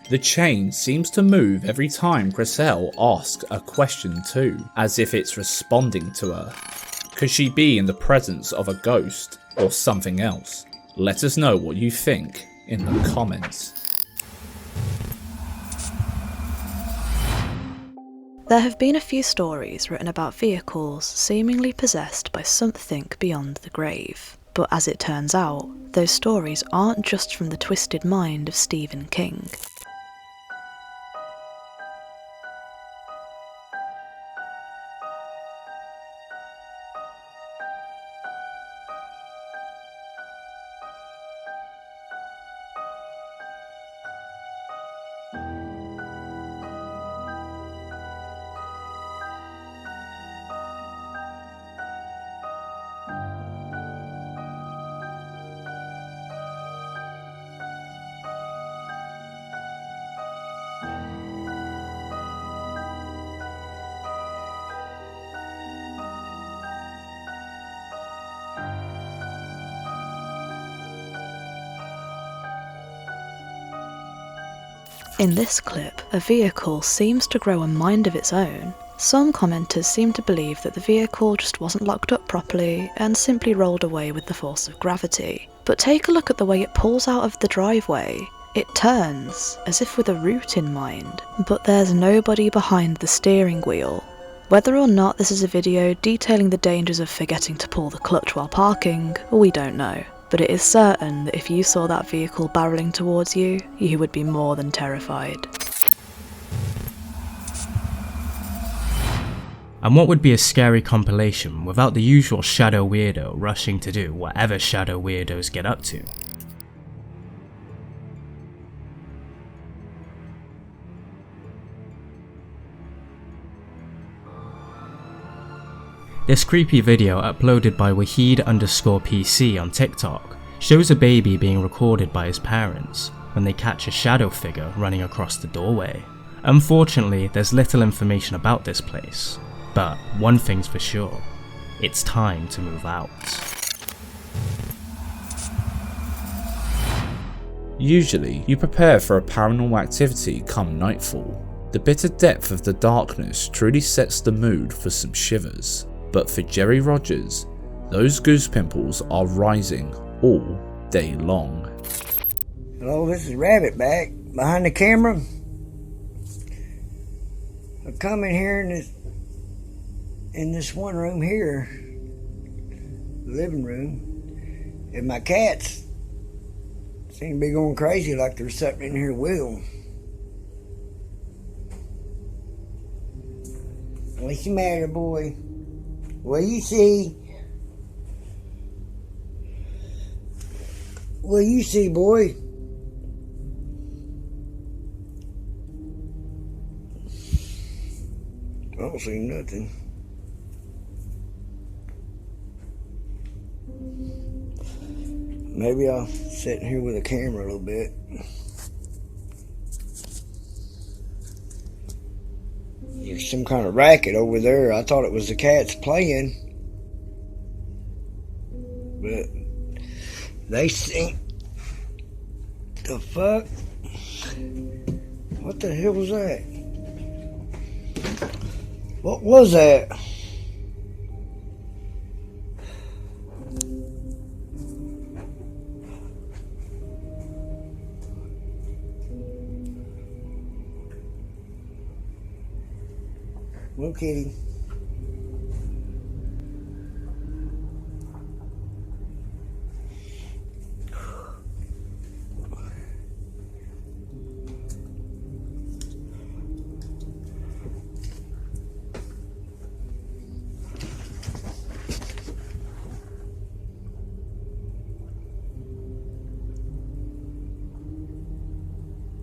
The chain seems to move every time Chriselle asks a question too, as if it's responding to her. Could she be in the presence of a ghost or something else? Let us know what you think in the comments. There have been a few stories written about vehicles seemingly possessed by something beyond the grave. But as it turns out, those stories aren't just from the twisted mind of Stephen King. In this clip, a vehicle seems to grow a mind of its own. Some commenters seem to believe that the vehicle just wasn't locked up properly and simply rolled away with the force of gravity. But take a look at the way it pulls out of the driveway. It turns, as if with a route in mind, but there's nobody behind the steering wheel. Whether or not this is a video detailing the dangers of forgetting to pull the clutch while parking, we don't know. But it is certain that if you saw that vehicle barreling towards you, you would be more than terrified. And what would be a scary compilation without the usual shadow weirdo rushing to do whatever shadow weirdos get up to? This creepy video uploaded by Wahid_PC on TikTok shows a baby being recorded by his parents when they catch a shadow figure running across the doorway. Unfortunately, there's little information about this place, but one thing's for sure, it's time to move out. Usually, you prepare for a paranormal activity come nightfall. The bitter depth of the darkness truly sets the mood for some shivers. But for Jerry Rogers, those goose pimples are rising all day long. Hello, this is Rabbit back behind the camera. I come in here in this one room here, the living room, and my cats seem to be going crazy like there's something in here with them. What's the matter, boy? What you see? What you see, boy? I don't see nothing. Maybe I'll sit in here with a camera a little bit. There's some kind of racket over there. I thought it was the cats playing. But they sing. The fuck? What the hell was that? What was that? Little kitty.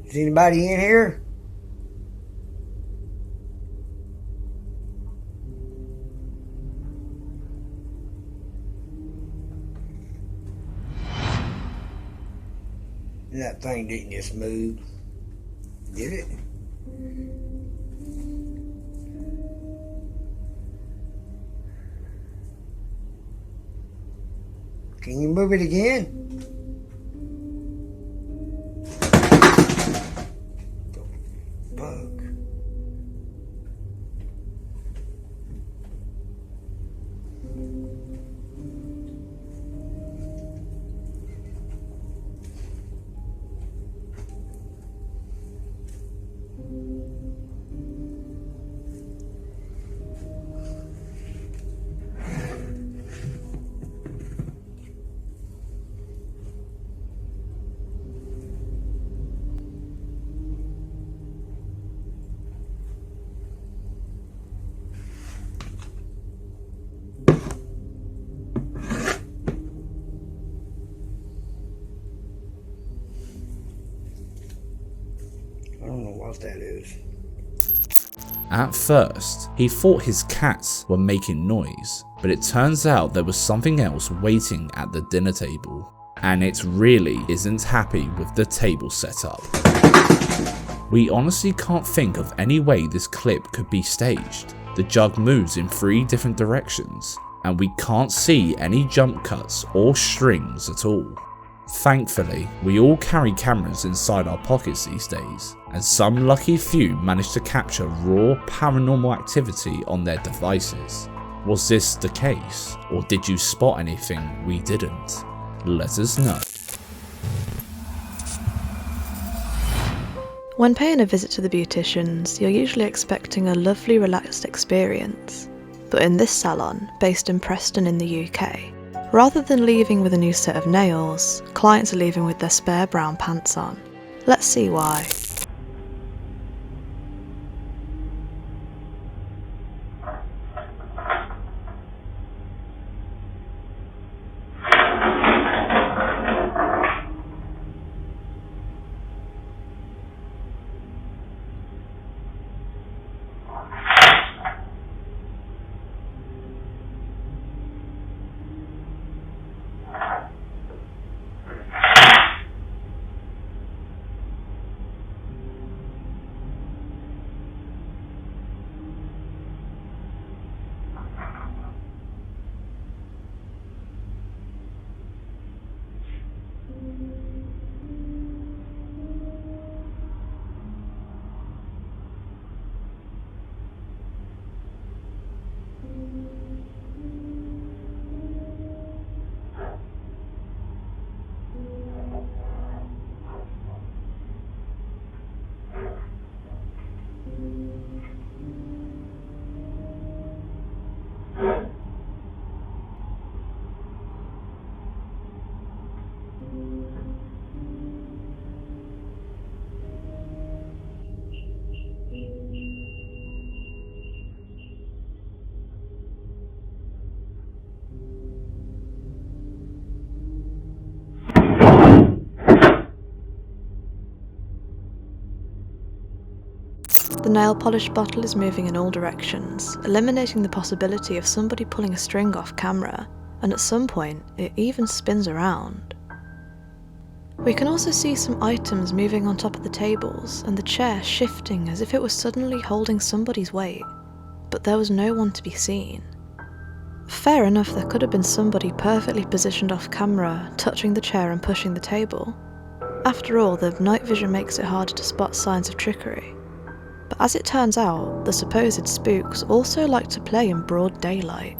Is anybody in here? That thing didn't just move, did it? Can you move it again? I don't know what that is. At first, he thought his cats were making noise, but it turns out there was something else waiting at the dinner table, and it really isn't happy with the table setup. We honestly can't think of any way this clip could be staged. The jug moves in 3 different directions, and we can't see any jump cuts or strings at all. Thankfully, we all carry cameras inside our pockets these days, and some lucky few managed to capture raw paranormal activity on their devices. Was this the case, or did you spot anything we didn't? Let us know. When paying a visit to the beauticians, you're usually expecting a lovely, relaxed experience. But in this salon, based in Preston in the UK, rather than leaving with a new set of nails, clients are leaving with their spare brown pants on. Let's see why. The nail polish bottle is moving in all directions, eliminating the possibility of somebody pulling a string off camera, and at some point, it even spins around. We can also see some items moving on top of the tables, and the chair shifting as if it was suddenly holding somebody's weight, but there was no one to be seen. Fair enough, there could have been somebody perfectly positioned off camera, touching the chair and pushing the table. After all, the night vision makes it harder to spot signs of trickery. But as it turns out, the supposed spooks also like to play in broad daylight.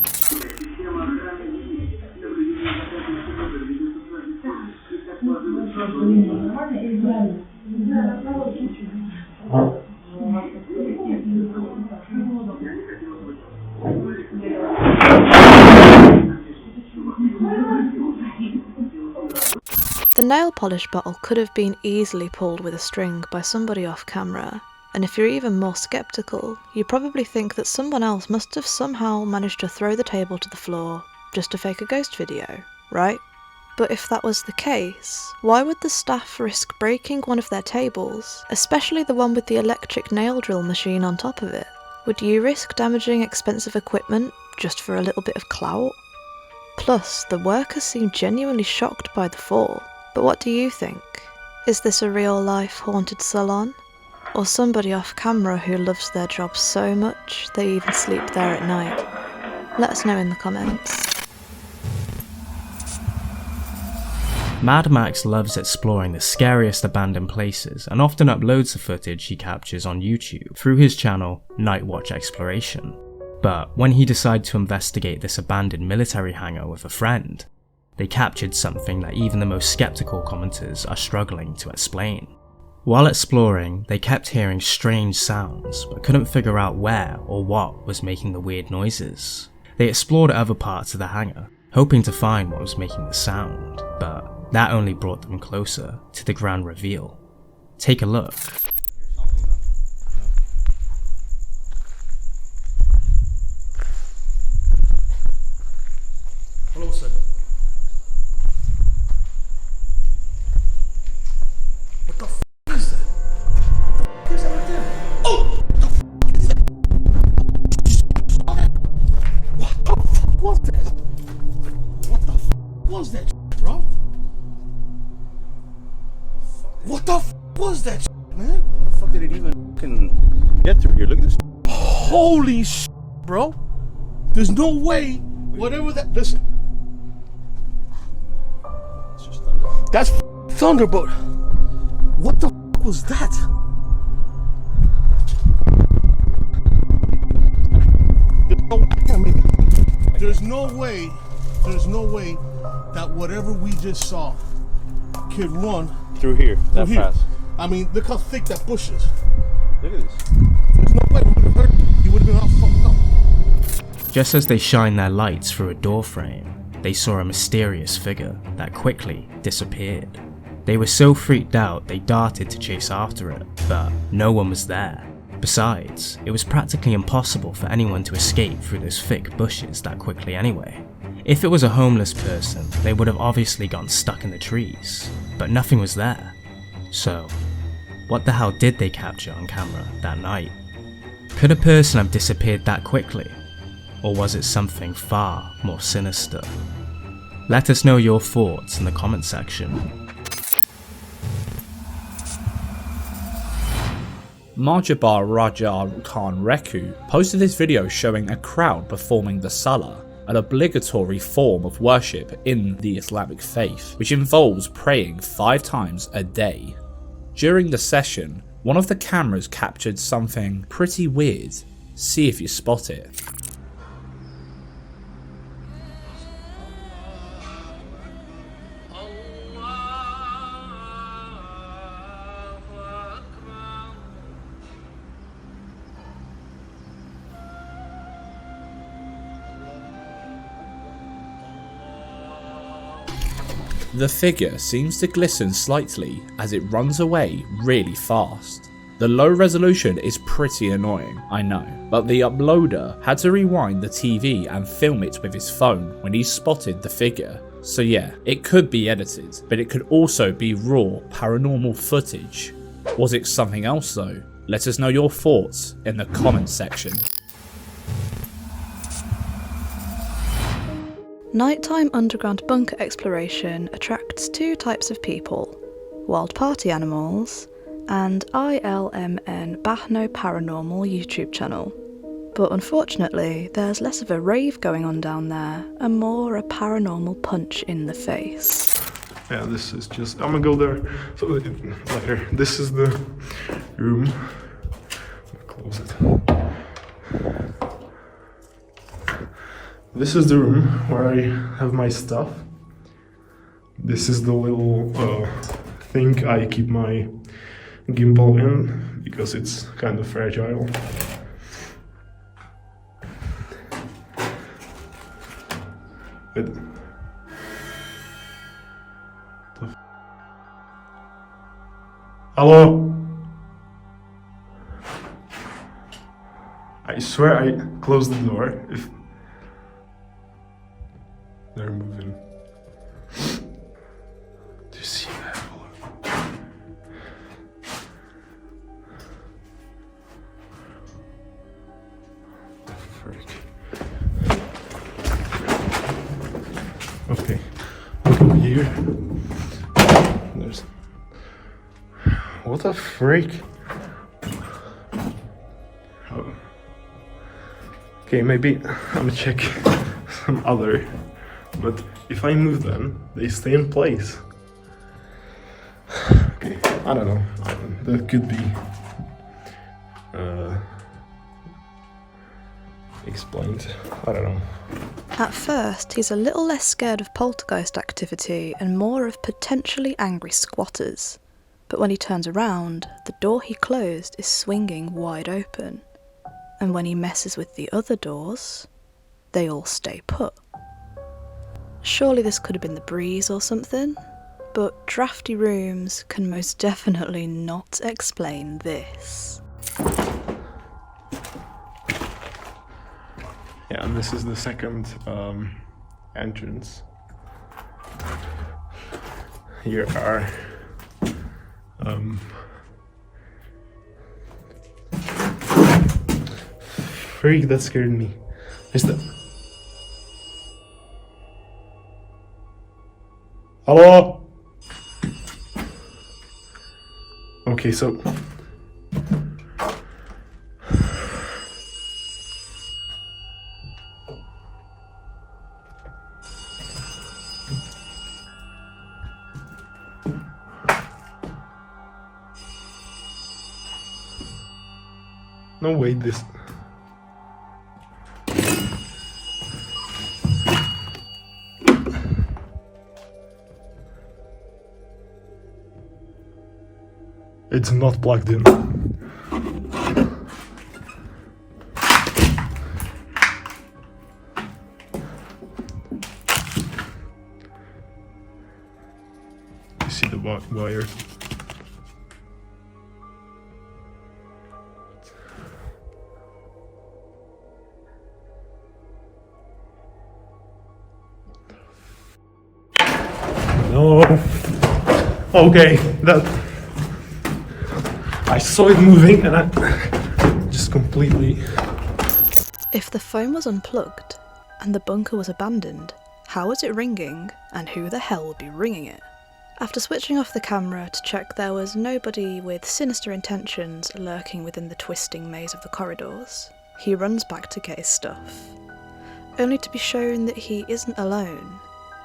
The nail polish bottle could have been easily pulled with a string by somebody off camera. And if you're even more skeptical, you probably think that someone else must have somehow managed to throw the table to the floor just to fake a ghost video, right? But if that was the case, why would the staff risk breaking one of their tables, especially the one with the electric nail drill machine on top of it? Would you risk damaging expensive equipment just for a little bit of clout? Plus, the workers seem genuinely shocked by the fall. But what do you think? Is this a real-life haunted salon? Or somebody off camera who loves their job so much they even sleep there at night? Let us know in the comments. Mad Max loves exploring the scariest abandoned places and often uploads the footage he captures on YouTube through his channel Night Watch Exploration. But when he decided to investigate this abandoned military hangar with a friend, they captured something that even the most skeptical commenters are struggling to explain. While exploring, they kept hearing strange sounds, but couldn't figure out where or what was making the weird noises. They explored other parts of the hangar, hoping to find what was making the sound, but that only brought them closer to the grand reveal. Take a look. Hello, sir. What the f is that? What the f is that right there? Oh! What the f was that? What the f was that, bro? What the f was that, man? How the fuck did it even fucking get through here? Look at this. Holy sh, bro. There's no way, whatever that, listen. That's thunder, but what the was that? There's no way that whatever we just saw could run through here that fast. I mean, look how thick that bush is. Look at this. There's no way we would have heard it. He would have been all fucked up. Just as they shined their lights through a door frame, they saw a mysterious figure that quickly disappeared. They were so freaked out they darted to chase after it, but no one was there. Besides, it was practically impossible for anyone to escape through those thick bushes that quickly anyway. If it was a homeless person, they would have obviously gotten stuck in the trees, but nothing was there. So, what the hell did they capture on camera that night? Could a person have disappeared that quickly? Or was it something far more sinister? Let us know your thoughts in the comment section. Marjabar Raja Khan Reku posted this video showing a crowd performing the Salah, an obligatory form of worship in the Islamic faith, which involves praying 5 times a day. During the session, one of the cameras captured something pretty weird. See if you spot it. The figure seems to glisten slightly as it runs away really fast. The low resolution is pretty annoying, I know, but the uploader had to rewind the TV and film it with his phone when he spotted the figure. So yeah, it could be edited, but it could also be raw paranormal footage. Was it something else though? Let us know your thoughts in the comments section. Nighttime underground bunker exploration attracts 2 types of people: wild party animals and ILMN Bahno Paranormal YouTube channel. But unfortunately, there's less of a rave going on down there and more a paranormal punch in the face. Yeah, this is just, I'm gonna go there so later. This is the room. Close it. This is the room where I have my stuff. This is the little thing I keep my gimbal in because it's kind of fragile. Hello? I swear I closed the door. If they're moving. Do you see that? Frick. Okay. Look over here. There's. What the freak? Oh. Okay, maybe I'm gonna check some other. But if I move them, they stay in place. Okay, I don't know. That could be explained. I don't know. At first, he's a little less scared of poltergeist activity and more of potentially angry squatters. But when he turns around, the door he closed is swinging wide open. And when he messes with the other doors, they all stay put. Surely this could have been the breeze or something, but drafty rooms can most definitely not explain this. Yeah, and this is the second entrance. Here are freak, that scared me. Is that? Hello? Okay, so No, wait, this... It's not plugged in. You see the wire? No. Okay, that... I saw it moving and I just completely... If the phone was unplugged and the bunker was abandoned, how was it ringing and who the hell would be ringing it? After switching off the camera to check there was nobody with sinister intentions lurking within the twisting maze of the corridors, he runs back to get his stuff, only to be shown that he isn't alone,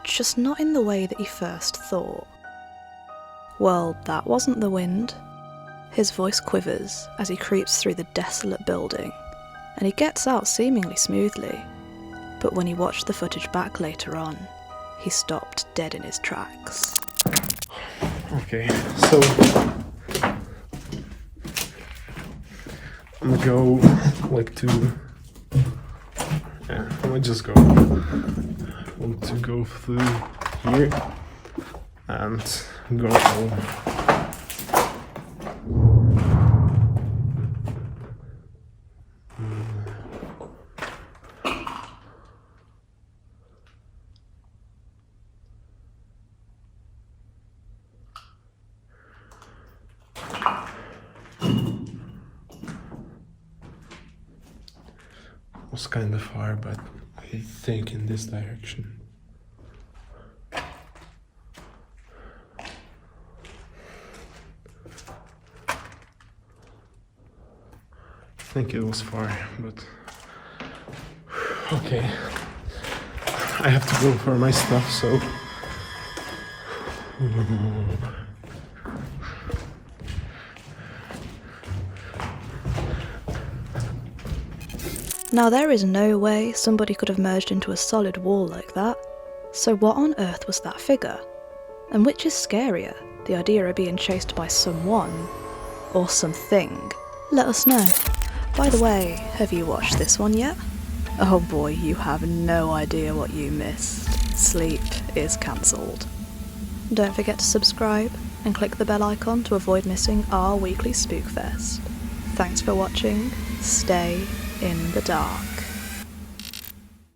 just not in the way that he first thought. Well, that wasn't the wind. His voice quivers as he creeps through the desolate building, and he gets out seemingly smoothly, but when he watched the footage back later on, he stopped dead in his tracks. Okay, so... I'm gonna go, like, to... Yeah, I'm gonna just go. I want to go through here and go home. Was kind of far, but I think in this direction. I think it was far, but okay. I have to go for my stuff, so Now there is no way somebody could have merged into a solid wall like that, so what on earth was that figure? And which is scarier, the idea of being chased by someone, or something? Let us know. By the way, have you watched this one yet? Oh boy, you have no idea what you missed. Sleep is cancelled. Don't forget to subscribe and click the bell icon to avoid missing our weekly Spookfest. Thanks for watching. Stay in the dark.